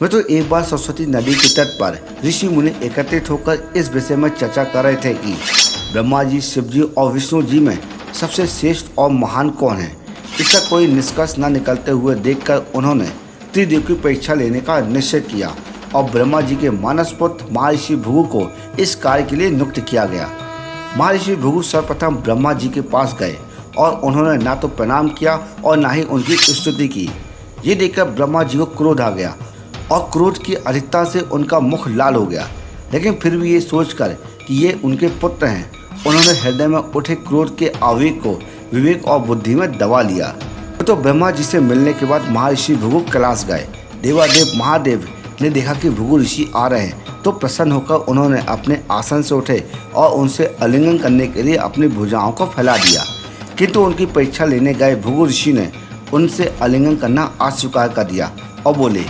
मैं तो एक बार सरस्वती नदी के तट पर ऋषि मुनि एकत्रित होकर इस विषय में चर्चा कर रहे थे कि ब्रह्मा जी, शिव जी और विष्णु जी में सबसे श्रेष्ठ और महान कौन है। इसका कोई निष्कर्ष न निकलते हुए देखकर उन्होंने त्रिदेव की परीक्षा लेने का निश्चय किया और ब्रह्मा जी के मानस पुत्र महर्षि भृगु को इस कार्य के लिए नियुक्त किया गया। महर्षि भृगु सर्वप्रथम ब्रह्मा जी के पास गए और उन्होंने ना तो प्रणाम किया और ना ही उनकी स्तुति की। ये देखकर ब्रह्मा जी को क्रोध आ गया और क्रोध की अधिकता से उनका मुख लाल हो गया, लेकिन फिर भी ये सोचकर कि ये उनके पुत्र हैं, उन्होंने हृदय में उठे क्रोध के आवेग को विवेक और बुद्धि में दबा लिया। तो ब्रह्मा जी से मिलने के बाद महर्षि भृगु कैलाश गए। देवादेव महादेव ने देखा कि भृगु ऋषि आ रहे हैं तो प्रसन्न होकर उन्होंने अपने आसन से उठे और उनसे आलिंगन करने के लिए अपनी भुजाओं को फैला दिया, किंतु उनकी परीक्षा लेने गए भृगु ऋषि ने उनसे आलिंगन करना अस्वीकार कर दिया और बोले,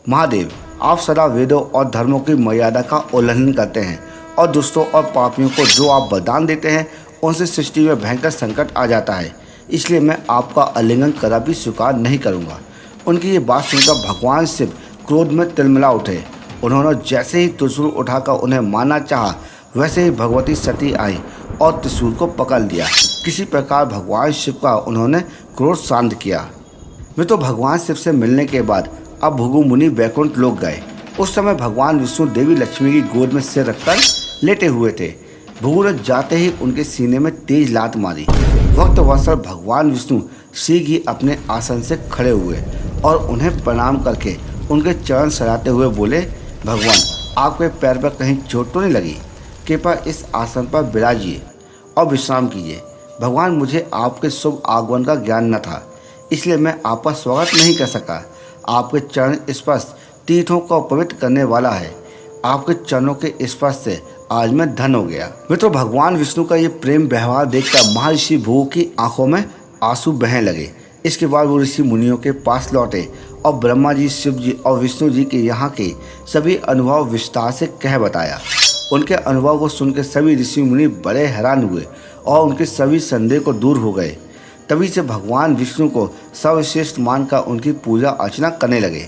महादेव, आप सदा वेदों और धर्मों की मर्यादा का उल्लंघन करते हैं और दुष्टों और पापियों को जो आप वरदान देते हैं उनसे सृष्टि में भयंकर संकट आ जाता है, इसलिए मैं आपका आलिंगन कदापि स्वीकार नहीं करूंगा। उनकी ये बात सुनकर भगवान शिव क्रोध में तिलमिला उठे। उन्होंने जैसे ही त्रिशूल उठाकर उन्हें मारना चाहा, वैसे ही भगवती सती आई और त्रिशूल को पकड़ लिया। किसी प्रकार भगवान शिव का उन्होंने क्रोध शांत किया। मैं तो भगवान शिव से मिलने के बाद अब भृगु मुनि वैकुंठ लोक गए। उस समय भगवान विष्णु देवी लक्ष्मी की गोद में सिर रखकर लेटे हुए थे। भृगु ने जाते ही उनके सीने में तेज लात मारी। वक्त वसर भगवान विष्णु शीघ्र ही अपने आसन से खड़े हुए और उन्हें प्रणाम करके उनके चरण सराहते हुए बोले, भगवान, आपके पैर पर कहीं चोट तो नहीं लगी? कृपया इस आसन पर विराजिए और विश्राम कीजिए। भगवान, मुझे आपके शुभ आगमन का ज्ञान न था, इसलिए मैं आपका स्वागत नहीं कर सका। आपके चरण स्पर्श तीर्थों को पवित्र करने वाला है। आपके चरणों के स्पर्श से आज मैं धन्य हो गया। मित्रों, भगवान विष्णु का ये प्रेम व्यवहार देखकर महर्षि भृगु की आंखों में आंसू बहने लगे। इसके बाद वो ऋषि मुनियों के पास लौटे और ब्रह्मा जी, शिव जी और विष्णु जी के यहाँ के सभी अनुभव विस्तार से कह बताया। उनके अनुभव को सुनकर सभी ऋषि मुनि बड़े हैरान हुए और उनके सभी संदेह को दूर हो गए। तभी से भगवान विष्णु को सर्वश्रेष्ठ मानकर उनकी पूजा अर्चना करने लगे।